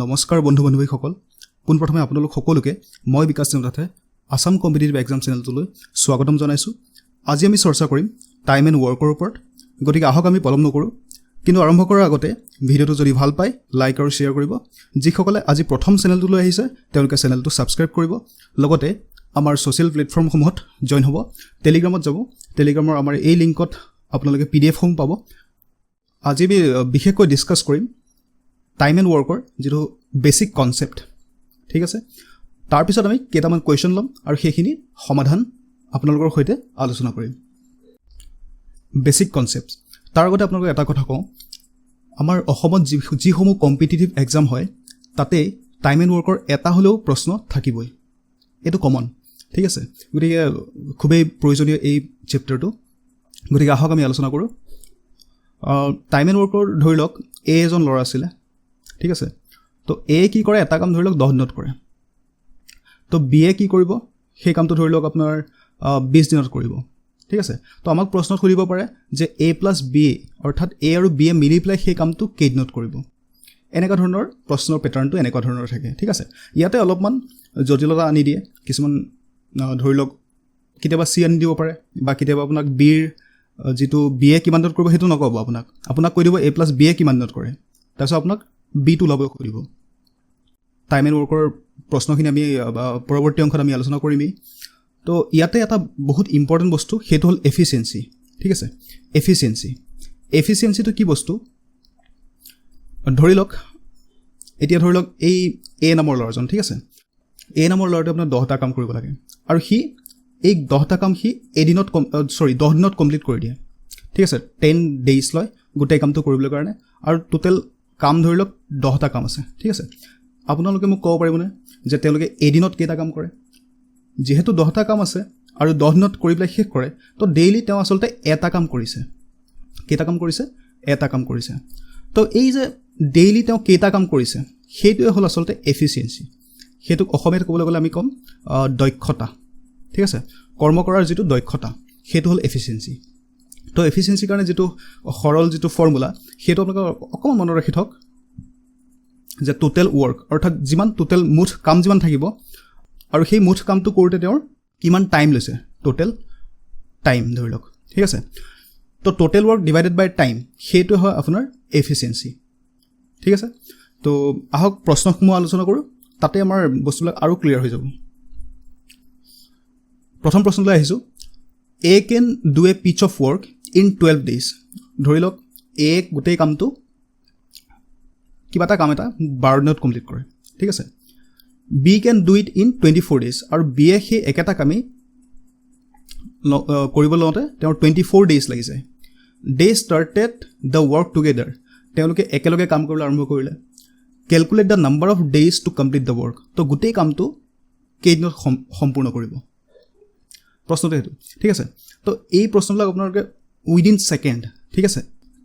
নমস্কাৰ বন্ধু বান্ধৱীসকল পোনপ্ৰথমে আপোনালোক সকলোকে মই বিকাশ নাথে আসাম কম্পিটিটিভ এক্সাম চেনেলটোলৈ স্বাগতম জনাইছোঁ। আজি আমি চৰ্চা কৰিম টাইম এণ্ড ৱৰ্কৰ ওপৰত। গতিকে আহক আমি পলম নকৰোঁ, কিন্তু আৰম্ভ কৰাৰ আগতে ভিডিঅ'টো যদি ভাল পায় লাইক আৰু শ্বেয়াৰ কৰিব। যিসকলে আজি প্ৰথম চেনেলটোলৈ আহিছে তেওঁলোকে চেনেলটো ছাবস্ক্ৰাইব কৰিব। লগতে আমাৰ ছ'চিয়েল প্লেটফৰ্মসমূহত জইন হ'ব। টেলিগ্ৰামত যাব, টেলিগ্ৰামৰ আমাৰ এই লিংকত আপোনালোকে PDF-সমূহ পাব। আজি আমি বিশেষকৈ ডিছকাছ কৰিম টাইম এণ্ড ৱৰ্কৰ যিটো বেছিক কনচেপ্ট, ঠিক আছে। তাৰপিছত আমি কেইটামান কুৱেশ্যন ল'ম আৰু সেইখিনি সমাধান আপোনালোকৰ সৈতে আলোচনা কৰিম। Basic concept. তাৰ আগতে আপোনালোকক এটা কথা কওঁ, আমাৰ অসমত যিসমূহ কম্পিটিটিভ এক্সাম হয় তাতে টাইম এণ্ড ৱৰ্কৰ এটা হ'লেও প্ৰশ্ন থাকিবই, এইটো কমন, ঠিক আছে। গতিকে খুবেই প্ৰয়োজনীয় এই চেপ্টাৰটো। গতিকে আহক আমি আলোচনা কৰোঁ। টাইম এণ্ড ৱৰ্কৰ ধৰি লওক এজন ল'ৰা আছিলে, ঠিক আছে। তো কি কৰে, এটা কাম ধৰি লওক 10 দিনত কৰে। তো বিয়ে কি কৰিব, সেই কামটো ধৰি লওক আপোনাৰ 20 দিনত কৰিব, ঠিক আছে। তো আমাক প্ৰশ্নত সুধিব পাৰে যে A+B অৰ্থাৎ A আৰু B মিলি পেলাই সেই কামটো কেইদিনত কৰিব। এনেকুৱা ধৰণৰ প্ৰশ্নৰ পেটাৰ্ণটো এনেকুৱা ধৰণৰ থাকে, ঠিক আছে। ইয়াতে অলপমান জটিলতা আনি দিয়ে কিছুমান, ধৰি লওক কেতিয়াবা C আনি দিব পাৰে, বা কেতিয়াবা আপোনাক বিৰ যিটো BA কিমান দিনত কৰিব সেইটো নক'ব, আপোনাক কৈ দিব A+B কিমান দিনত কৰে, তাৰপিছত আপোনাক B টো ল'ব সুধিব। টাইম এণ্ড ৱৰ্কৰ প্ৰশ্নখিনি আমি পৰৱৰ্তী অংশত আমি আলোচনা কৰিমেই। তো ইয়াতে এটা বহুত ইম্পৰ্টেণ্ট বস্তু, সেইটো হ'ল এফিচিয়েঞ্চি, ঠিক আছে। এফিচিয়েঞ্চিটো কি বস্তু, ধৰি লওক এতিয়া ধৰি লওক এই A নামৰ ল'ৰাজন, ঠিক আছে। A নামৰ ল'ৰাটোৱে আপোনাৰ 10টা কাম কৰিব লাগে আৰু সি এই 10টা কাম সি 10 দিনত কমপ্লিট কৰি দিয়ে, ঠিক আছে। 10 days লয় গোটেই কামটো কৰিবলৈ কাৰণে, আৰু টোটেল কাম ধৰি লওক 10টা কাম আছে, ঠিক আছে। আপোনালোকে মোক ক'ব পাৰিবনে যে তেওঁলোকে এদিনত কেইটা কাম কৰে? যিহেতু 10টা কাম আছে আৰু 10 দিনত কৰি পেলাই শেষ কৰে, তো ডেইলি তেওঁ আচলতে এটা কাম কৰিছে। কেইটা কাম কৰিছে? এটা কাম কৰিছে। তো এই যে ডেইলি তেওঁ কেইটা কাম কৰিছে সেইটোৱে হ'ল আচলতে এফিচিয়েঞ্চি। সেইটোক অসমীয়াত ক'বলৈ গ'লে আমি ক'ম দক্ষতা, ঠিক আছে। কৰ্ম কৰাৰ যিটো দক্ষতা সেইটো হ'ল এফিচিয়েঞ্চি। তো এফিচিয়েঞ্চিৰ কাৰণে যিটো সৰল যিটো ফৰ্মুলা সেইটো আপোনালোকে অকণমান মনত ৰাখি থওক, যে টোটেল ৱৰ্ক অৰ্থাৎ যিমান টোটেল মুঠ কাম যিমান থাকিব আৰু সেই মুঠ কামটো কৰোঁতে তেওঁৰ কিমান টাইম লৈছে, টোটেল টাইম ধৰি লওক, ঠিক আছে। তো টোটেল ৱৰ্ক ডিভাইডেড বাই টাইম সেইটো হয় আপোনাৰ এফিচিয়েঞ্চি, ঠিক আছে। তো আহক প্ৰশ্নসমূহ আলোচনা কৰোঁ, তাতে আমাৰ বস্তুবিলাক আৰু ক্লিয়াৰ হৈ যাব। প্ৰথম প্ৰশ্নলৈ আহিছোঁ, A can do a piece of work in 12 days। ধৰি লওক A গোটেই কামটো কিবা এটা কাম এটা 12 দিনত কমপ্লিট কৰে, ঠিক আছে। B can do it in 24 days আৰু B সেই একেটা কামেই কৰিব লওঁতে তেওঁৰ 24 days লাগি যায়। They started the work together। তেওঁলোকে একেলগে কাম কৰিবলৈ আৰম্ভ কৰিলে। Calculate the number of days to complete the work। তো গোটেই কামটো কেইদিনত সম্পূৰ্ণ কৰিব, প্ৰশ্নটো সেইটো, ঠিক আছে। তো এই প্ৰশ্নবিলাক আপোনালোকে উইদিন ছেকেণ্ড, ঠিক আছে,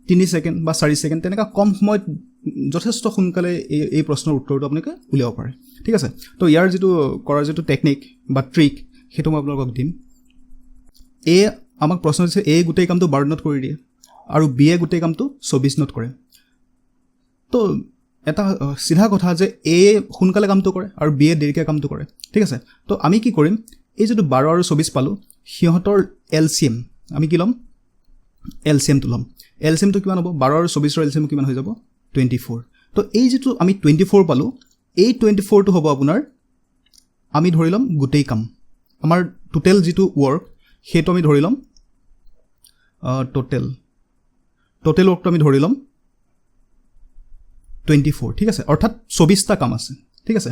3 ছেকেণ্ড বা 4 ছেকেণ্ড তেনেকুৱা কম সময়ত যথেষ্ট সোনকালে এই প্ৰশ্নৰ উত্তৰটো আপোনালোকে উলিয়াব পাৰে, ঠিক আছে। তো ইয়াৰ যিটো কৰাৰ যিটো টেকনিক বা ট্ৰিক সেইটো মই আপোনালোকক দিম। আমাক প্ৰশ্ন দিছে A গোটেই কামটো 12 দিনত কৰি দিয়ে আৰু B গোটেই কামটো 24 দিনত কৰে। তো এটা চিধা কথা যে A সোনকালে কামটো কৰে আৰু B দেৰিকৈ কামটো কৰে, ঠিক আছে। তো আমি কি কৰিম, এই যিটো 12 আৰু 24 পালোঁ সিহঁতৰ LCM আমি কি ল'ম, LCMটো ল'ম। LCMটো কিমান হ'ব, 12 আৰু 24ৰ LCM কিমান হৈ যাব, 24। তো এই যিটো আমি 24 পালোঁ, এই 24টো হ'ব আপোনাৰ, আমি ধৰি ল'ম গোটেই কাম, আমাৰ টোটেল যিটো ৱৰ্ক সেইটো আমি ধৰি ল'ম টোটেল ৱৰ্কটো আমি ধৰি ল'ম 24, ঠিক আছে। অৰ্থাৎ 24টা কাম আছে, ঠিক আছে।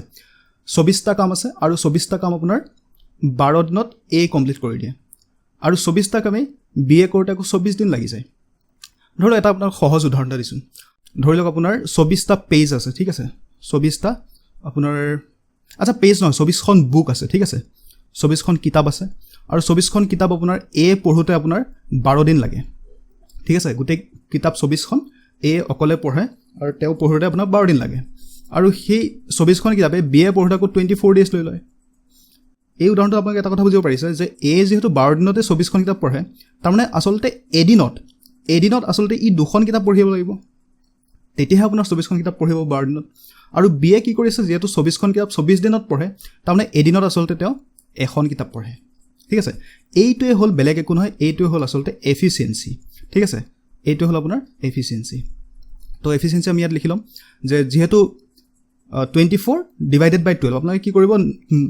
24টা কাম আছে আৰু 24টা কাম আপোনাৰ 12 দিনত A কমপ্লিট কৰি দিয়ে, আৰু 24টা কামেই B কৰোঁতে আকৌ 24 দিন লাগি যায়। ধৰি লওক এটা আপোনাক সহজ উদাহৰণ এটা দিছোঁ। ধৰি লওক আপোনাৰ 24টা পেজ আছে, ঠিক আছে। 24টা আপোনাৰ আচ্ছা পেজ নহয়, 24খন বুক আছে, ঠিক আছে। 24খন কিতাপ আছে আৰু 24খন কিতাপ আপোনাৰ A পঢ়োঁতে আপোনাৰ 12 দিন লাগে, ঠিক আছে। গোটেই কিতাপ 24খন A অকলে পঢ়ে আৰু তেওঁ পঢ়োঁতে আপোনাৰ 12 দিন লাগে, আৰু সেই 24খন কিতাপে B পঢ়োঁতে আকৌ 24 days লৈ লয়। এই উদাহৰণটো আপোনালোকে এটা কথা বুজিব পাৰিছে যে A যিহেতু 12 দিনতে 24খন কিতাপ পঢ়ে, তাৰমানে আচলতে এদিনত আচলতে ই 2খন কিতাপ পঢ়িব লাগিব। তেতিয়াহে আপোনাৰ 24খন কিতাপ পঢ়িব 12 দিনত আৰু বিয়ে কি কৰিছে যেহেতু 24খন কিতাপ 24 দিনত পঢ়ে তাৰমানে এদিনত আচলতে তেওঁ এখন কিতাপ পঢ়ে ঠিক আছে এইটোৱে হ'ল বেলেগ একো নহয় এইটোৱে হ'ল আচলতে এফিচিয়েন্সি ঠিক আছে এইটো হ'ল আপোনাৰ এফিচিয়েন্সি তো এফিচিয়েন্সি আমি ইয়াত লিখি ল'ম যে যেহেতু 24 ডিভাইডেড বাই 12 আপোনালোকে কি কৰিব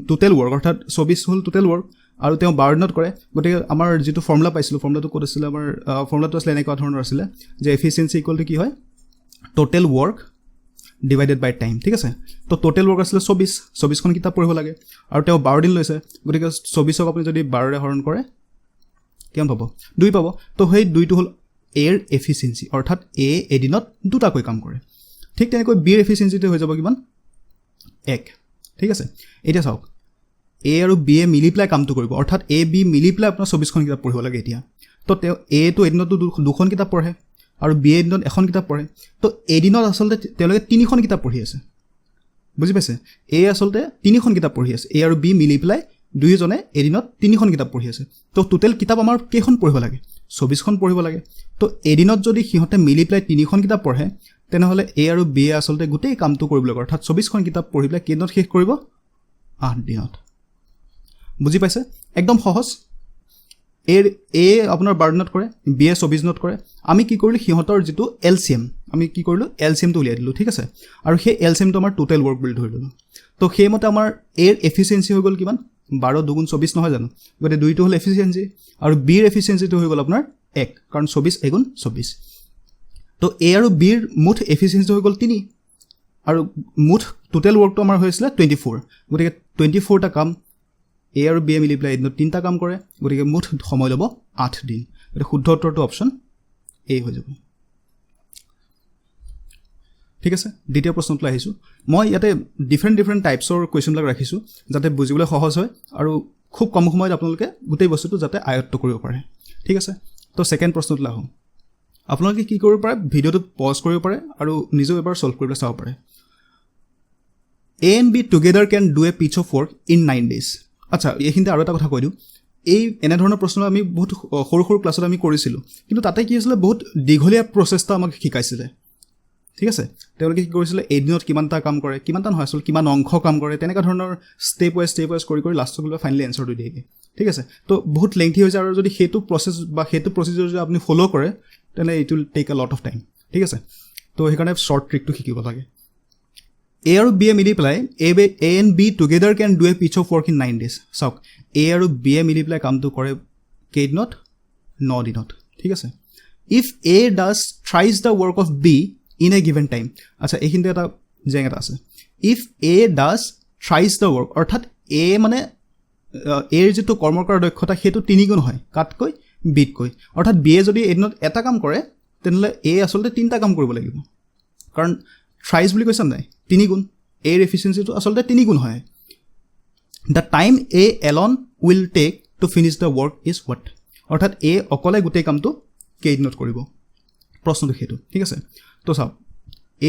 টোটেল ৱৰ্ক অৰ্থাৎ 24 হ'ল টোটেল ৱৰ্ক আৰু তেওঁ 12 দিনত কৰে গতিকে আমাৰ যিটো ফৰ্মুলা পাইছিলোঁ ফৰ্মুলাটো ক'ত আছিলে আমাৰ ফৰ্মুলাটো আছিলে এনেকুৱা ধৰণৰ আছিলে যে এফিচিয়েন্সি ইকুৱেল টু কি হয় টোটেল ৱৰ্ক ডিভাইডেড বাই টাইম ঠিক আছে তো টোটেল ৱৰ্ক আছিলে 24খন কিতাপ পঢ়িব লাগে আৰু তেওঁ 12 দিন লৈছে গতিকে 24ক আপুনি যদি 12ৰে হৰণ কৰে কিমান পাব 2 পাব তো সেই 2টো হ'ল এৰ এফিচিয়েন্সি অৰ্থাৎ এ এদিনত দুটাকৈ কাম কৰে ঠিক তেনেকৈ বিৰ এফিচিয়েন্সিটো হৈ যাব কিমান 1 ঠিক আছে এতিয়া চাওক এ আৰু বি এ মিলি পেলাই কামটো কৰিব অৰ্থাৎ এ বি মিলি পেলাই আপোনাৰ 24খন কিতাপ পঢ়িব লাগে এতিয়া তো তেওঁ এটো এদিনতো দুখন কিতাপ পঢ়ে আৰু বি এদিনত এখন কিতাপ পঢ়ে তো এদিনত আচলতে তেওঁলোকে 3খন কিতাপ পঢ়ি আছে বুজি পাইছে এ আচলতে 3খন কিতাপ পঢ়ি আছে এ আৰু বি মিলি পেলাই দুইজনে এদিনত 3খন কিতাপ পঢ়ি আছে তো টোটেল কিতাপ আমাৰ কেইখন পঢ়িব লাগে 24খন পঢ়িব লাগে তো এদিনত যদি সিহঁতে মিলি পেলাই 3খন কিতাপ পঢ়ে তেনেহ'লে এ আৰু বি এ আচলতে গোটেই কামটো কৰিব লাগে অৰ্থাৎ 24খন কিতাপ পঢ়ি পেলাই কেইদিনত শেষ কৰিব 8 দিনত বুজি পাইছে একদম সহজ এ আপোনাৰ 12 দিনত কৰে বি এ 24 দিনত কৰে আমি কি কৰিলোঁ সিহঁতৰ যিটো এলচিএম আমি কি কৰিলোঁ এলচিএমটো উলিয়াই দিলোঁ ঠিক আছে আৰু সেই এলচিএমটো আমাৰ টোটেল ৱৰ্ক বুলি ধৰি ল'লোঁ তো সেইমতে আমাৰ এৰ এফিচিয়েন্সি হৈ গ'ল কিমান 12 2 24 নহয় জানো গতিকে 2টো হ'ল এফিচিয়েন্সি আৰু বিৰ এফিচিয়েন্সিটো হৈ গ'ল আপোনাৰ 1 কাৰণ 24 এগুণ 24 তো এ আৰু বিৰ মুঠ এফিচিয়েন্সি হৈ গ'ল 3 আৰু মুঠ টোটেল ৱৰ্কটো আমাৰ হৈছিলে 24 গতিকে 24টা কাম এ আৰু বি এ মিলি পেলাই এদিনত 3টা কাম কৰে গতিকে মুঠ সময় ল'ব 8 দিন গতিকে শুদ্ধ উত্তৰটো অপশ্যন এ হৈ যাব ঠিক আছে দ্বিতীয় প্ৰশ্নটোলৈ আহিছোঁ মই ইয়াতে ডিফাৰেণ্ট টাইপছৰ কুৱেশ্যনবিলাক ৰাখিছোঁ যাতে বুজিবলৈ সহজ হয় আৰু খুব কম সময়ত আপোনালোকে গোটেই বস্তুটো যাতে আয়ত্ত কৰিব পাৰে ঠিক আছে তো ছেকেণ্ড প্ৰশ্নটোলৈ আহোঁ আপোনালোকে কি কৰিব পাৰে ভিডিঅ'টো পজ কৰিব পাৰে আৰু নিজেও এবাৰ ছল্ভ কৰিবলৈ চাব পাৰে A and B together can do a piece of work in 9 days আচ্ছা এইখিনিতে আৰু এটা কথা কৈ দিওঁ এই এনেধৰণৰ প্ৰশ্ন আমি বহুত সৰু সৰু ক্লাছত আমি কৰিছিলোঁ কিন্তু তাতে কি হৈছিলে বহুত দীঘলীয়া প্ৰচেষ্টা আমাক শিকাইছিলে ঠিক আছে তেওঁলোকে কি কৰিছিলে এদিনত কিমানটা কাম কৰে কিমানটা নহয় আচলতে কিমান অংশ কাম কৰে তেনেকুৱা ধৰণৰ ষ্টেপ ৱাইজ কৰি লাষ্টত গ'লে ফাইনেলি এনচাৰটো দিয়েগৈ ঠিক আছে তো বহুত লেংথি হৈ যায় আৰু যদি সেইটো প্ৰচেছ বা সেইটো প্ৰচিডিউৰ যদি আপুনি ফ'ল' কৰে তেনে it will take a lot of time ঠিক আছে তো সেইকাৰণে শ্বৰ্ট ট্ৰিকটো শিকিব লাগে এ আৰু বি এ মিলি পেলাই A and B together can do a piece of work in 9 days চাওক এ আৰু বি এ মিলি পেলাই কামটো কৰে কেইদিনত 9 দিনত ঠিক আছে if A does thrice the work of B in a given time আচ্ছা এইখিনিতে এটা জেং এটা আছে if A does thrice the work অৰ্থাৎ এ মানে এৰ যিটো কৰ্ম কৰাৰ দক্ষতা সেইটো 3 গুণ হয় কাতকৈ বিতকৈ অৰ্থাৎ বি এ যদি এদিনত এটা কাম কৰে তেনেহ'লে এ আচলতে 3টা কাম কৰিব লাগিব কাৰণ থ্ৰাইজ বুলি কৈছে নাই 3 গুণ এৰ এফিচিয়েন্সিটো আচলতে 3 গুণ হয় the time A alone will take to finish the work is what অৰ্থাৎ এ অকলে গোটেই কামটো কেইদিনত কৰিব প্ৰশ্নটো সেইটো ঠিক আছে তো চাওক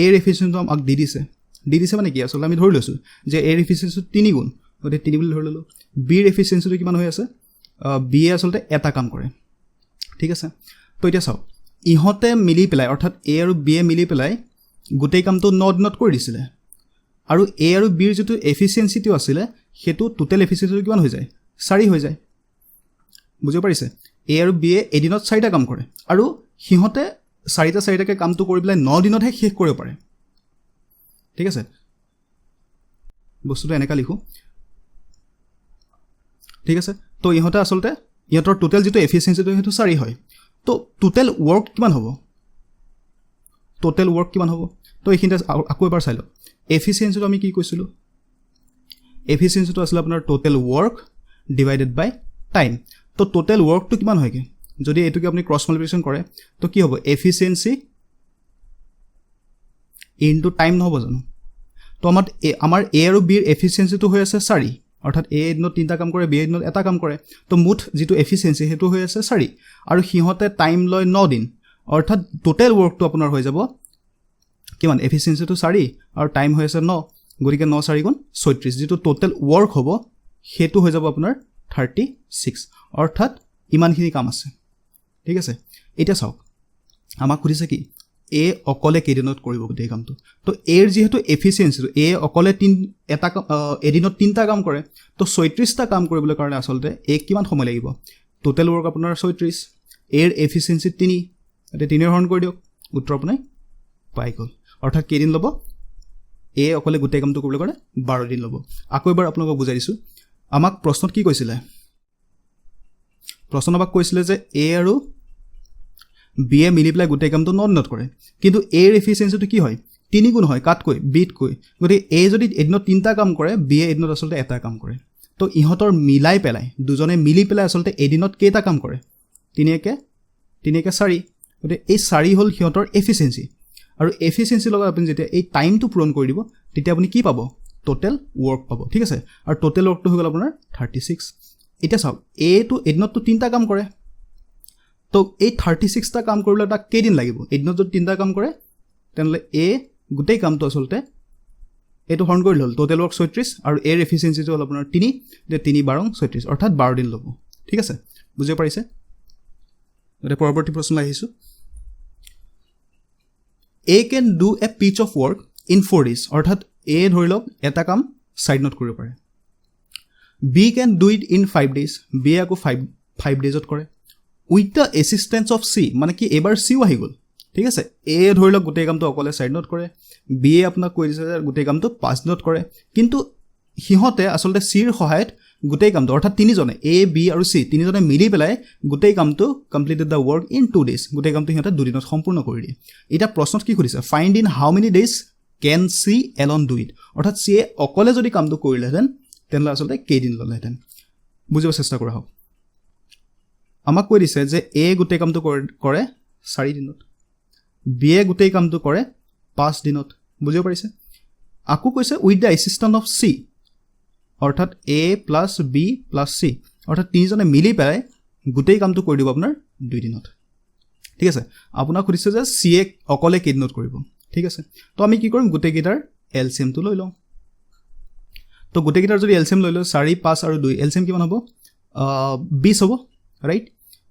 এৰ এফিচিয়েন্সিটো আমাক দি দিছে মানে কি আচলতে আমি ধৰি লৈছোঁ যে এৰ এফিচিয়েন্সিটো 3 গুণ গতিকে 3 বুলি ধৰি ল'লোঁ বিৰ এফিচিয়েন্সিটো কিমান হৈ আছে বি এ আচলতে এটা কাম কৰে ঠিক আছে তো এতিয়া চাওক ইহঁতে মিলি পেলাই অৰ্থাৎ এ আৰু বি এ মিলি পেলাই গোটেই কামটো 9 দিনত কৰি দিছিলে আৰু এ আৰু বিৰ যিটো এফিচিয়েন্সিটো আছিলে সেইটো টোটেল এফিচিয়েন্সিটো কিমান হৈ যায় 4 হৈ যায় বুজিব পাৰিছে এ আৰু বি এ এদিনত 4টা কাম কৰে আৰু সিহঁতে 4টাকৈ কামটো কৰি পেলাই 9 দিনতহে শেষ কৰিব পাৰে ঠিক আছে বস্তুটো এনেকৈ লিখোঁ ঠিক আছে তো ইহঁতে আচলতে ইহঁতৰ টোটেল যিটো এফিচিয়েন্সিটো সেইটো 4 হয় তো টোটেল ৱৰ্ক কিমান হ'ব তো এইখিনিতে আকৌ এবাৰ চাই লওক এফিচিয়েন্সিটো আমি কি কৈছিলোঁ এফিচিয়েন্সিটো আছিলে আপোনাৰ টোটেল ৱৰ্ক ডিভাইডেড বাই টাইম তো টোটেল ৱৰ্কটো কিমান হয়গৈ যদি এইটোকে আপুনি ক্ৰছ মাল্টিপ্লিকেশ্যন কৰে তো কি হ'ব এফিচিয়েন্সি ইনটু টাইম নহ'ব জানো তো আমাৰ এ আৰু বিৰ এফিচিয়েন্সিটো হৈ আছে 4 অৰ্থাৎ এ এদিনত 3টা কাম কৰে বি এদিনত এটা কাম কৰে তো মুঠ যিটো এফিচিয়েন্সি সেইটো হৈ আছে 4 আৰু সিহঁতে টাইম লয় 9 দিন অৰ্থাৎ টোটেল ৱৰ্কটো আপোনাৰ হৈ যাব কিমান এফিচিয়েন্সিটো 4 আৰু টাইম হৈ আছে 9 গতিকে 9 4 গুণ 36 যিটো টোটেল ৱৰ্ক হ'ব সেইটো হৈ যাব আপোনাৰ 36 অৰ্থাৎ ইমানখিনি কাম আছে ঠিক আছে এতিয়া চাওক আমাক সুধিছে কি এ অকলে কেইদিনত কৰিব গোটেই কামটো তো এৰ যিহেতু এফিচিয়েঞ্চিটো এ অকলে এদিনত 3টা কাম কৰে তো 36টা কাম কৰিবলৈ কাৰণে আচলতে এ কিমান সময় লাগিব টোটেল ৱৰ্ক আপোনাৰ 36 এৰ এফিচিয়েঞ্চি 3 এতিয়া 3 হৰণ কৰি দিয়ক উত্তৰ আপুনি পাই গ'ল অৰ্থাৎ কেইদিন ল'ব এ অকলে গোটেই কামটো কৰিবলৈ কাৰণে 12 দিন ল'ব আকৌ এবাৰ আপোনালোকক বুজাই দিছোঁ আমাক প্ৰশ্নত কি কৈছিলে প্ৰশ্ন আমাক কৈছিলে যে এ আৰু বি এ মিলি পেলাই গোটেই কামটো 9 দিনত কৰে কিন্তু এৰ এফিচিয়েঞ্চিটো কি হয় 3 গুণ হয় কাটকৈ বিতকৈ গতিকে এ যদি এদিনত 3টা কাম কৰে বি এ এদিনত আচলতে এটা কাম কৰে তো ইহঁতৰ মিলাই পেলাই দুজনে মিলি পেলাই আচলতে এদিনত কেইটা কাম কৰে 3 একে 4 গতিকে এই 4 হ'ল সিহঁতৰ এফিচিয়েঞ্চি আৰু এফিচিয়েঞ্চি লগত আপুনি যেতিয়া এই টাইমটো পূৰণ কৰি দিব তেতিয়া আপুনি কি পাব টোটেল ৱৰ্ক পাব ঠিক আছে আৰু টোটেল ৱৰ্কটো হৈ গ'ল আপোনাৰ 36 এতিয়া চাওক এটো এদিনততো 3টা কাম কৰে তো এই 36টা কাম কৰিবলৈ তাক কেইদিন লাগিব এদিনত যদি 3টা কাম কৰে তেনেহ'লে এ গোটেই কামটো আচলতে এইটো হৰণ কৰি ল'ল টোটেল ৱৰ্ক 36 আৰু এৰ এফিচিয়েঞ্চিটো হ'ল আপোনাৰ 3 যে 3 12 36 অৰ্থাৎ 12 দিন ল'ব ঠিক আছে বুজিব পাৰিছে এতিয়া পৰৱৰ্তী প্ৰশ্ন আহিছোঁ A can do a piece of work in 4 days অৰ্থাৎ এ ধৰি লওক এটা কাম 4 দিনত কৰিব পাৰে B can do it in 5 days B আকৌ 5 ডেজত কৰে with the assistance of C মানে কি এবাৰ চিও আহি গ'ল ঠিক আছে এ ধৰি লওক গোটেই কামটো অকলে 4 দিনত কৰে বি এ আপোনাক কৈ দিছে যে গোটেই কামটো 5 দিনত কৰে কিন্তু সিহঁতে আচলতে চিৰ সহায়ত গোটেই কামটো অৰ্থাৎ তিনিজনে এ বি আৰু চি তিনিজনে মিলি পেলাই গোটেই কামটো completed the work in 2 days গোটেই কামটো সিহঁতে 2 দিনত সম্পূৰ্ণ কৰি দিয়ে এতিয়া প্ৰশ্নত কি সুধিছে find in how many days can C alone do it অৰ্থাৎ চিয়ে অকলে যদি কামটো কৰিলেহেঁতেন তেনেহ'লে আচলতে কেইদিন ল'লেহেঁতেন বুজিব চেষ্টা কৰা হওক আমাক কৈ দিছে যে এ গোটেই কামটো কৰে 4 দিনত বি এ গোটেই কামটো কৰে 5 দিনত বুজিব পাৰিছে আকৌ কৈছে with the assistant of C অৰ্থাৎ A plus B plus C অৰ্থাৎ তিনিজনে মিলি পেলাই গোটেই কামটো কৰি দিব আপোনাৰ 2 দিনত ঠিক আছে আপোনাক সুধিছে যে চি এ অকলে কেইদিনত কৰিব ঠিক আছে তো আমি কি কৰিম গোটেইকেইটাৰ এলচিএমটো লৈ লওঁ তো গোটেইকেইটাৰ যদি এলচিএম লৈ লওঁ 4 5 আৰু 2 এলচিএম কিমান হ'ব 20 হ'ব ৰাইট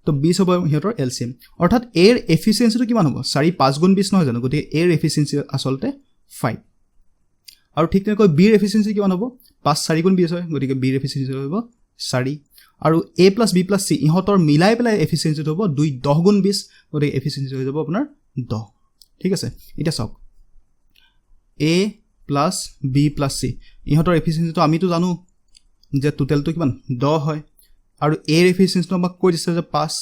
তো 20 হ'ব সিহঁতৰ এলচিএম অৰ্থাৎ এৰ এফিচিয়েঞ্চিটো কিমান হ'ব 4 5 গুণ 20 নহয় জানো গতিকে এৰ এফিচিয়েঞ্চি আচলতে 5 আৰু ঠিক তেনেকৈ বিৰ এফিচিয়েঞ্চি কিমান হ'ব 5 4 গুণ 20 হয় গতিকে বিৰ এফিচিয়েঞ্চি হ'ব 4 আৰু A plus B plus C ইহঁতৰ মিলাই পেলাই এফিচিয়েঞ্চিটো হ'ব 2 10 গুণ 20 গতিকে এফিচিয়েঞ্চি হৈ যাব আপোনাৰ 10 ঠিক আছে এতিয়া চাওক A plus B plus C ইহঁতৰ এফিচিয়েঞ্চিটো আমিতো জানো যে টোটেলটো কিমান 10 হয় আৰু এৰ এফিচিয়েঞ্চিটো আমাক কৈ দিছে যে 5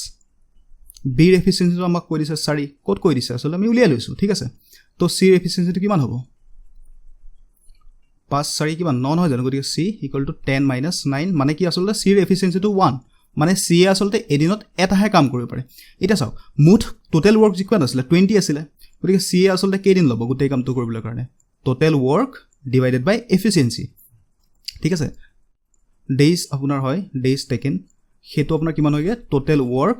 বিৰ এফিচিয়েঞ্চিটো আমাক কৈ দিছে 4 ক'ত কৈ দিছে আচলতে আমি উলিয়াই লৈছোঁ ঠিক আছে তো চিৰ এফিচিয়েঞ্চিটো কিমান হ'ব 5 4 কিমান 9 নহয় জানো গতিকে চি ইকুৱেল টু 10 মাইনাছ 9 মানে কি আচলতে চিৰ এফিচিয়েঞ্চিটো 1 মানে চি এ আচলতে এদিনত এটাহে কাম কৰিব পাৰে এতিয়া চাওক মুঠ টোটেল ৱৰ্ক কিমান আছিলে 20 আছিলে গতিকে চি এ আচলতে কেইদিন ল'ব গোটেই কামটো কৰিবলৈ কাৰণে টোটেল ৱৰ্ক ডিভাইডেড বাই এফিচিয়েঞ্চি ঠিক আছে ডেইজ আপোনাৰ হয় ডেইজ টেকেন সেইটো আপোনাৰ কিমান হয়গৈ টোটেল ৱৰ্ক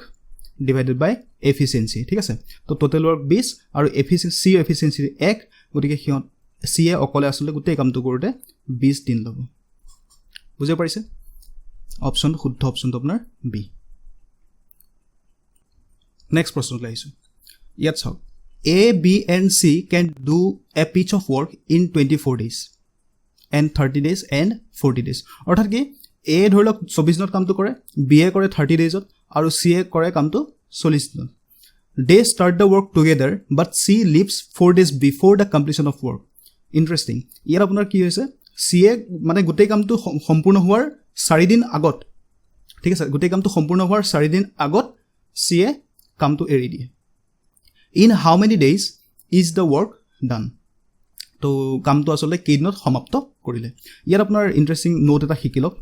ডিভাইডেড বাই এফিচিয়েঞ্চি ঠিক আছে তো টোটেল ৱৰ্ক 20 আৰু চিৰ এফিচিয়েঞ্চি 1 গতিকে সিহঁত চি এ অকলে আচলতে গোটেই কামটো কৰোঁতে 20 দিন ল'ব বুজিব পাৰিছে অপশ্যন শুদ্ধ অপশ্যনটো আপোনাৰ বি নেক্সট প্ৰশ্নলৈ আহিছোঁ ইয়াত চাওক A B and C can do a piece of work in 24 days and 30 days and 40 days অৰ্থাৎ কি এ ধৰি লওক 24 দিনত কামটো কৰে বি এ কৰে 30 ডেজত আৰু চি এ কৰে কামটো 40 দিনত they start the work together but C leaves 4 days before the completion of work interesting ইয়াত আপোনাৰ কি হৈছে চি এ মানে গোটেই কামটো সম্পূৰ্ণ হোৱাৰ 4 দিন আগত ঠিক আছে গোটেই কামটো সম্পূৰ্ণ হোৱাৰ 4 দিন আগত চি এ কামটো এৰি দিয়ে in how many days is the work done তো কামটো আচলতে কেইদিনত সমাপ্ত কৰিলে ইয়াত আপোনাৰ ইণ্টাৰেষ্টিং নোট এটা শিকি লওক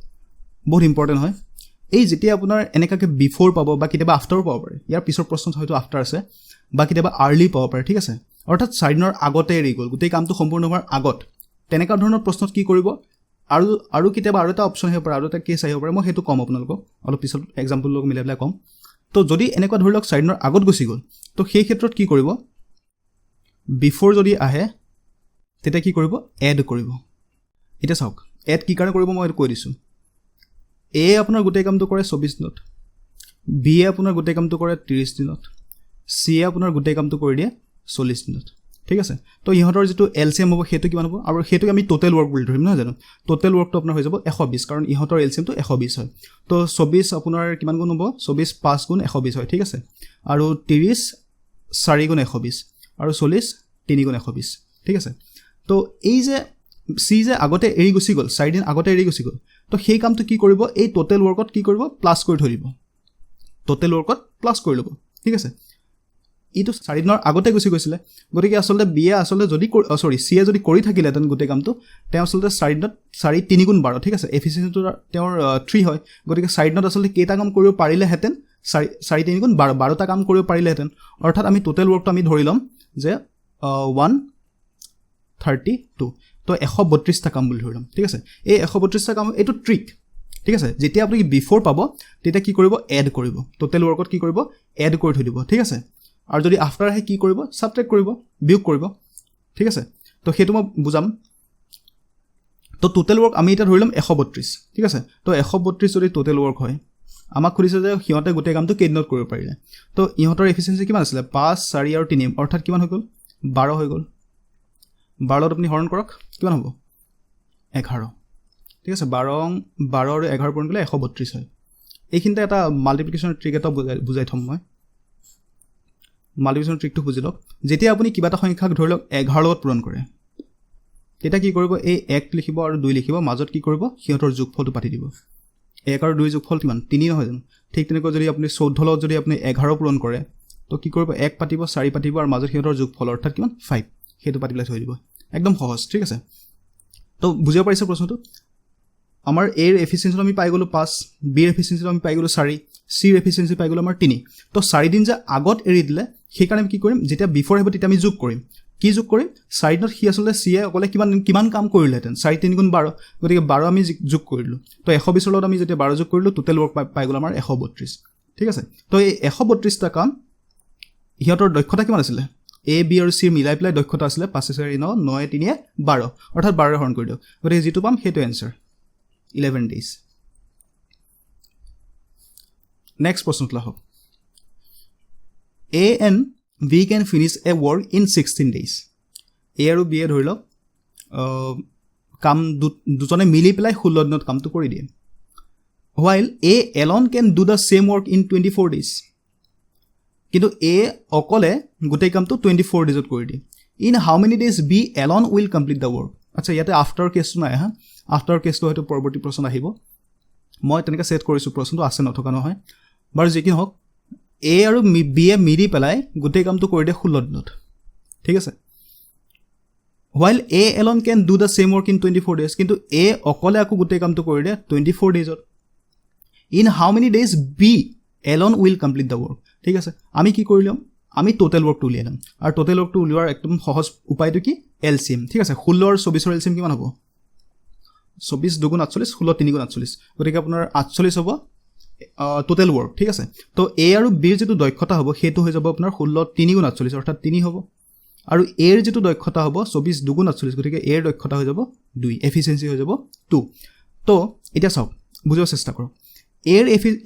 বহুত ইম্পৰ্টেণ্ট হয় এই যেতিয়া আপোনাৰ এনেকুৱাকৈ বিফ'ৰ পাব বা কেতিয়াবা আফটাৰো পাব পাৰে ইয়াৰ পিছৰ প্ৰশ্নত হয়তো আফটাৰ আছে বা কেতিয়াবা আৰ্লি পাব পাৰে ঠিক আছে অৰ্থাৎ 4 দিনৰ আগতে এৰি গ'ল গোটেই কামটো সম্পূৰ্ণ হোৱাৰ আগত তেনেকুৱা ধৰণৰ প্ৰশ্নত কি কৰিব আৰু কেতিয়াবা আৰু এটা অপশ্যন আহিব পাৰে আৰু এটা কেছ আহিব পাৰে মই সেইটো ক'ম আপোনালোকক অলপ পিছত এক্সাম্পল লগত মিলাই পেলাই ক'ম তো যদি এনেকুৱা ধৰি লওক 4 দিনৰ আগত গুচি গ'ল তো সেই ক্ষেত্ৰত কি কৰিব বিফ'ৰ যদি আহে তেতিয়া কি কৰিব এড কৰিব এতিয়া চাওক এড কি কাৰণে কৰিব মই এইটো কৈ দিছোঁ এ আপোনাৰ গোটেই কামটো কৰে 24 দিনত বি এ আপোনাৰ গোটেই কামটো কৰে 30 দিনত চি এ আপোনাৰ গোটেই কামটো কৰি দিয়ে 40 দিনত ঠিক আছে তো ইহঁতৰ যেটো এলসিএম হ'ব হেতু কিমান হ'ব আৰু হেতু আমি টোটাল ওয়াৰ্ক বুলি ধৰিম নহয় জানো টোটাল ওয়াৰ্কটো আপোনাৰ হৈ যাব 120 কাৰণ ইহঁতৰ এলসিএমটো 120 হয় তো 24 আপোনাৰ কিমান গুণ হ'ব 24 5 গুণ 120 হয় ঠিক আছে আৰু 30 4 গুণ 120 আৰু 40 3 গুণ 120 ঠিক আছে তো এই যে সি যে আগতে এৰি গুছি গ'ল 4 দিন আগতে এৰি গুছি গ'ল তো সেই কামটো কি কৰিব এই টোটাল ওয়াৰ্কত কি কৰিব প্লাস কৰি থৈ দিব টোটাল ওয়াৰ্কত প্লাস কৰি ল'ব ঠিক আছে ইটো 4 দিনৰ আগতে গুছি গৈছিলে গতিকে আসলে বিয়ে আসলে যদি সিয়ে যদি কৰি থাকিলেতেন গোটে কামটো তেওঁ আসলে 4 দিনত 4 3 গুণ 12 ঠিক আছে এফিচিয়েন্সিটো তেওঁৰ 3 হয় গতিকে 4 দিনত আসলে কেইটা কাম কৰিব পাৰিলে হেতেন 4 3 গুণ 12 12টা কাম কৰিব পাৰিলে হেতেন অৰ্থাৎ আমি টোটাল ওয়াৰ্কটো আমি ধৰি লম যে 132 তো 132টা কাম বুলি ধৰি লম ঠিক আছে এই 132টা কাম এটো ট্ৰিক ঠিক আছে যেতিয়া আপুনি বিফৰ পাব তেতিয়া কি কৰিব এড কৰিব টোটাল ওয়াৰ্কত কি কৰিব এড কৰি থৈ দিব ঠিক আছে আৰু যদি আফটাৰ আহে কি কৰিব সাবট্ৰেক্ট কৰিব বিয়োগ কৰিব ঠিক আছে তো হেতু মই বুজাম তো টোটাল ওয়াৰ্ক আমি এটা ধৰিলাম 132 ঠিক আছে তো 132 যদি টোটাল ওয়াৰ্ক হয় আমাক খুলিছে যে হিয়তে গোটে কামটো কেইদিনত কৰিব পাৰিলে তো ইহঁতৰ এফিচিয়েন্সি কিমান আছিল 5 4 আৰু 3 অৰ্থাৎ কিমান হৈ গ'ল 12 হৈ গ'ল 12ত আপুনি হৰণ কৰক কিমান হ'ব 11 ঠিক আছে 12 আৰু 11 পূৰণ কৰিলে 132 হয় এইখিনিতে এটা মাল্টিপ্লিকেশন ট্ৰিক এটা বুজাই থম মই মাল্টিপ্লিকেশন ট্ৰিকটো বুজি লওক যেতিয়া আপুনি কিবা এটা সংখ্যাক ধৰি লওক 11 লগত পূৰণ কৰে তেতিয়া কি কৰিব এই 1 লিখিব আৰু 2 লিখিব মাজত কি কৰিব হিয়তৰ যোগফলটো পাতি দিব 1 আৰু 2 যোগফল কিমান 3 নহয় জানো ঠিক তেনেকৈ যদি আপুনি 14 লগত যদি আপুনি 11 পূৰণ কৰে তো কি কৰিব 1 পাতিব 4 পাতিব আৰু মাজত হিয়তৰ যোগফল অৰ্থাৎ কিমান 5 হেতু পাতি পেলাই থৈ দিব একদম সহজ ঠিক আছে তো বুজিব পাৰিছে প্ৰশ্নটো আমাৰ এৰ এফিচিয়েন্সি আমি পাই গলো 5 বি এৰ এফিচিয়েন্সি আমি পাই গলো 4 সি এৰ এফিচিয়েন্সি পাই গলো আমাৰ 3 তো 4 দিন যে আগত এৰি দিলে সেই কাৰণে কি কৰিম যেতিয়া বিফৰ হ'ব তেতিয়া আমি যোগ কৰিম কি যোগ কৰিম 4 দিনত সি আসলে সি এ অকলে কিমান কাম কৰিলেতেন 4 3 গুণ 12 গতিকে 12 আমি যোগ কৰিলো তো 120 লগত আমি যেতিয়া 12 যোগ কৰিলো টোটাল ওয়াৰ্ক পাই গলো আমাৰ 132 ঠিক আছে তো এই 132 টা কাম হিয়তৰ দক্ষতা কিমান আছিল এ বি আৰু সি মিলাই পেলাই দক্ষতা আছিল 5 4 9 9 3 12 অৰ্থাৎ 12 হৰণ কৰি দিও গতিকে যেটো পাম হেতু आंसर 11 days next প্ৰশ্নটো লওক A and B can finish a work in 16 days A আৰু B ধৰি লওক কাম দুজনে মিলি পেলাই 16 দিনত কামটো কৰি দিয়ে while A alone can do the same work in 24 days কিন্তু A অকলে গোটেই কামটো 24 ডেজত কৰি দিয়ে in how many days B alone will complete the work আচ্ছা ইয়াতে আফটাৰ কেছটো নাই হা আফটাৰ কেছটো হয়তো পৰৱৰ্তী প্ৰশ্ন আহিব মই তেনেকৈ সেট কৰিছো প্ৰশ্নটো আছে নথকা নহয় বাৰু যে কি হওক A আৰু B এ মিলি পেলাই গোটেই কামটো কৰি দিয়ে 16 দিনত ঠিক আছে while A alone can do the same work in 24 days কিন্তু A অকলে আকৌ গোটেই কামটো কৰি দিয়ে 24 ডেজত in how many days B alone will complete the work ঠিক আছে আমি কি কৰিলাম আমি টোটাল ওয়াৰ্কটো উলিয়ালাম আৰু টোটাল ওয়াৰ্কটো উলিওৱাৰ একদম সহজ উপায়টো কি এলসিএম ঠিক আছে 16 আৰু 24 ৰ এলসিএম কিমান হ'ব 24 2 গুণ 48 16 3 গুণ 48 গতিকে আপোনাৰ 48 হ'ব টোটাল ওয়াৰ্ক ঠিক আছে তো এ আৰু বি ৰ যেটো দক্ষতা হ'ব হেতু হৈ যাব আপোনাৰ 16 3 গুণ 48 অৰ্থাৎ 3 হ'ব আৰু এ ৰ যেটো দক্ষতা হ'ব 24 2 গুণ 48 গতিকে এ ৰ দক্ষতা হৈ যাব 2 এফিচিয়েন্সি হৈ যাব 2 তো এটা চাওক বুজিব চেষ্টা কৰক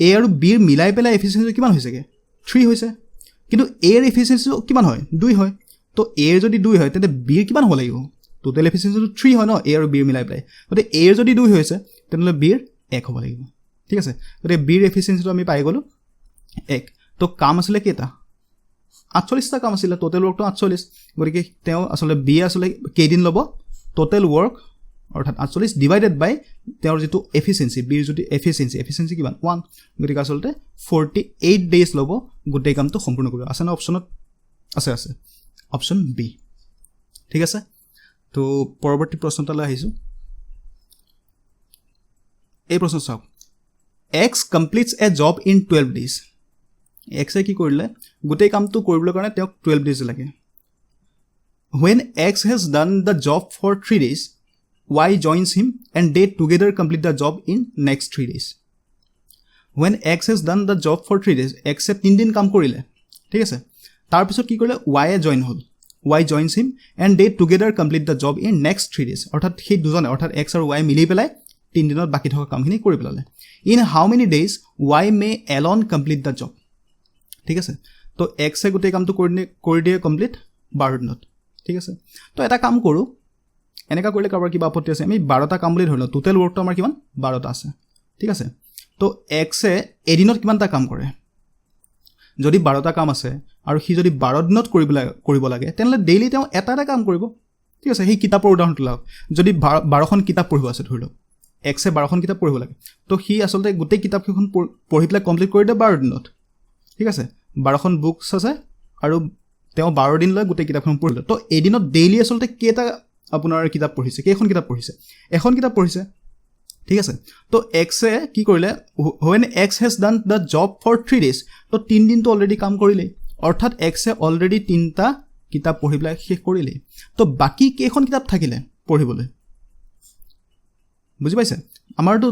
এ আৰু বি ৰ মিলাই পেলাই এফিচিয়েন্সি কিমান হৈছেগে 3 হৈছে কিন্তু এ ৰ এফিচিয়েন্সি কিমান হয় 2 হয় তো এ ৰ যদি 2 হয় তেন্তে বি ৰ কিমান হ'ব লাগিব টোটাল এফিচিয়েন্সি 3 হয় ন এ আৰু বি ৰ মিলাই পেলাই গতিকে এ ৰ যদি 2 হৈছে তেন্তে বি ৰ 1 হ'ব লাগিব ঠিক আছে গতিকে বি ৰ এফিচিয়েন্সিটো আমি পাই গলো 1 তো কাম আছিল কেটা 48 টা কাম আছিল টোটাল ওয়ার্ক 48 গতিকে তেও আসলে বি আসলে কেইদিন লব টোটাল ওয়ার্ক অৰ্থাৎ 48 ডিভাইডেড বাই তেওঁৰ যেটো এফিচিয়েন্সি বি ৰ যদি এফিচিয়েন্সি কিমান 1 গতিকে আসলে 48 ডেজ লব গোটেই কামটো সম্পূৰ্ণ কৰিব আছে না অপচনত আছে অপচন বি ঠিক আছে তো পৰৱৰ্তী প্ৰশ্নটালৈ আহিছো এই প্ৰশ্ন চাওক X completes a job in 12 days X এ কি কৰিলে গোটেই কামটো কৰিবলৈ কাৰণে তেওঁক 12 days লাগে when X has done the job for 3 days Y joins him and they together complete the job in next 3 days when X has done the job for 3 days X এ 3 দিন কাম কৰিলে ঠিক আছে তাৰ পিছত কি কৰিলে Y A join hall Y joins him and they together complete the job in next 3 days অৰ্থাৎ সেই দুজনে অৰ্থাৎ X আৰু Y মিলি পেলাই 3 দিনত বাকি থকা কামখিনি কৰি পেলালে in how many days Y may alone complete the job ঠিক আছে তো X এ গোটেই কামটো কৰি দিয়ে কমপ্লিট 12 দিনত ঠিক আছে তো এটা কাম কৰোঁ এনেকা কৰিলে কাৰোবাৰ কিবা আপত্তি আছে আমি 12টা কাম বুলি ধৰি লওঁ টোটেল ৱৰ্কটো আমাৰ কিমান 12টা আছে ঠিক আছে তো এক্সে এদিনত কিমানটা কাম কৰে যদি 12টা কাম আছে আৰু সি যদি 12 দিনত কৰিব লাগে তেনেহ'লে ডেইলি তেওঁ এটা কাম কৰিব ঠিক আছে সেই কিতাপৰ উদাহৰণটো লওক যদি 12খন কিতাপ পঢ়িব আছে ধৰি লওক এক্সে 12খন কিতাপ পঢ়িব লাগে তো সি আচলতে গোটেই কিতাপকেইখন পঢ়ি পেলাই কমপ্লিট কৰি দিয়ে 12 দিনত ঠিক আছে 12খন বুকছ আছে আৰু তেওঁ 12 দিন লৈ গোটেই কিতাপখন পঢ়িলে তো এদিনত ডেইলি আচলতে কেইটা আপোনাৰ কিতাপ পঢ়িছে কেইখন কিতাপ পঢ়িছে এখন কিতাপ পঢ়িছে ঠিক আছে তো এক্সে কি কৰিলে when x has done the job for 3 days তো 3 দিনটো অলৰেডি কাম কৰিলে অৰ্থাৎ এক্সে অলৰেডি 3টা কিতাপ পঢ়ি পেলাই শেষ কৰিলে তো বাকি কেইখন কিতাপ থাকিলে পঢ়িবলৈ বুজি পাইছে আমাৰটো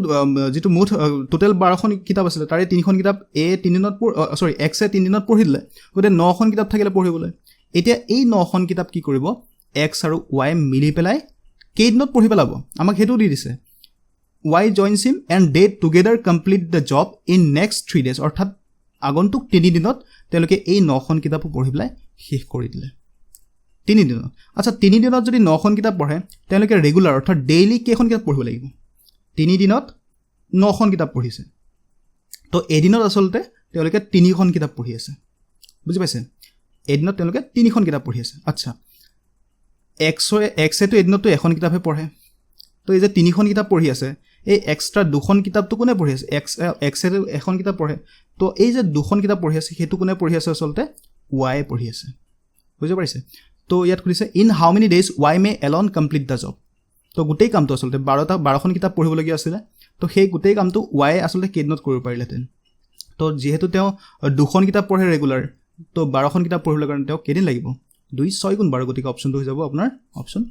যেটো মুঠ টোটেল 12খন কিতাপ আছিল তাৰে 3খন কিতাপ এ 3 দিনত এক্সে 3 দিনত পঢ়িলে গতে 9খন কিতাপ থাকিলে পঢ়িবলৈ এতিয়া এই 9খন কিতাপ কি কৰিব x আৰু y মিলি পেলাই কেইদিনত পঢ়ি পেলাব আমাক হেতু দি দিছে y joins him and they together complete the job in next 3 days অৰ্থাৎ আগন্তুক 3 দিনত তেওঁলোকে এই 9খন কিতাপ পঢ়ি পেলাই শেষ কৰি দিলে 3 দিনত আচ্ছা 3 দিনত যদি 9খন কিতাপ পঢ়ে তেওঁলোকে ৰেগুলাৰ অৰ্থাৎ ডেইলি কেইখন কিতাপ পঢ়িব লাগিব 3 দিনত 9খন কিতাপ পঢ়িছে তো এদিনত আচলতে তেওঁলোকে 3খন কিতাপ পঢ়ি আছে বুজি পাইছে এদিনত তেওঁলোকে 3খন কিতাপ পঢ়ি আছে আচ্ছা এক্সে তো এদিনতো এখন কিতাপহে পঢ়ে তো এই যে 3খন কিতাপ পঢ়ি আছে এই এক্সট্ৰা 2খন কিতাপটো কোনে পঢ়ি আছে এক্সে এখন কিতাপ পঢ়ে তো এই যে 2খন কিতাপ পঢ়ি আছে হেতু কোনে পঢ়ি আছে আচলতে y পঢ়ি আছে বুজি পাইছে তো ইয়াত কৈছে in how many days y May Elon complete da job তো গোটেই কামটো আচলতে 12খন কিতাপ পঢ়িবলগীয়া আছিল তো সেই গোটেই কামটো y আচলতে কেইদিনত কৰিব পাৰিলেহেঁতেন তো যিহেতু তেওঁ 2খন কিতাপ পঢ়ে ৰেগুলাৰ তো 12খন কিতাপ পঢ়িবলৈ কাৰণে তেওঁ কেইদিন লাগিব 2 6 গুণ 12 গতিকে অপশ্যনটো হৈ যাব আপোনাৰ অপশ্যন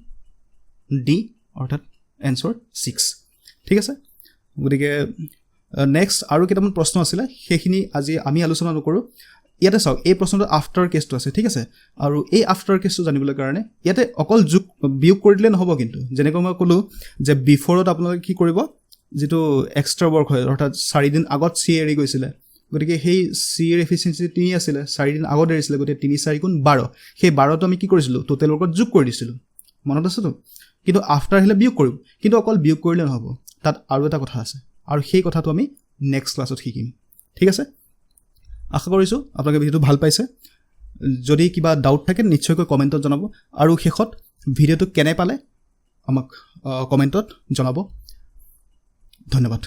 ডি অৰ্থাৎ এনসাৰ 6 ঠিক আছে গতিকে নেক্সট আৰু কেইটামান প্ৰশ্ন আছিল সেইখিনি আজি আমি আলোচনা নকৰোঁ ইয়াতে চাওক এই প্ৰশ্নটো আফটাৰ কেছটো আছে ঠিক আছে আৰু এই আফটাৰ কেছটো জানিবলৈ কাৰণে ইয়াতে অকল বিয়োগ কৰি দিলে নহ'ব কিন্তু যেনেকৈ মই ক'লোঁ যে বিফৰত আপোনালোকে কি কৰিব যেটো এক্সট্ৰা ৱৰ্ক হয় অৰ্থাৎ 4 দিন আগত চি এৰি গৈছিলে গতিকে সেই চি এৰ এফিচিয়েন্সি 3 আছিলে 4 দিন আগত এৰিছিলে গতিকে 3 4 গুণ 12 সেই 12টো আমি কি কৰিছিলোঁ টোটেল ৱৰ্কত যোগ কৰি দিছিলোঁ মনত আছেতো কিন্তু আফটাৰ আহিলে বিয়োগ কৰিম কিন্তু অকল বিয়োগ কৰিলে নহ'ব তাত আৰু এটা কথা আছে আৰু সেই কথাটো আমি নেক্সট ক্লাছত শিকিম ঠিক আছে আশা কৰিছোঁ আপোনালোকে ভিডিঅ'টো ভাল পাইছে যদি কিবা ডাউট থাকে নিশ্চয়কৈ কমেণ্টত জনাব আৰু শেষত ভিডিঅ'টো কেনে পালে আমাক কমেণ্টত জনাব ধন্যবাদ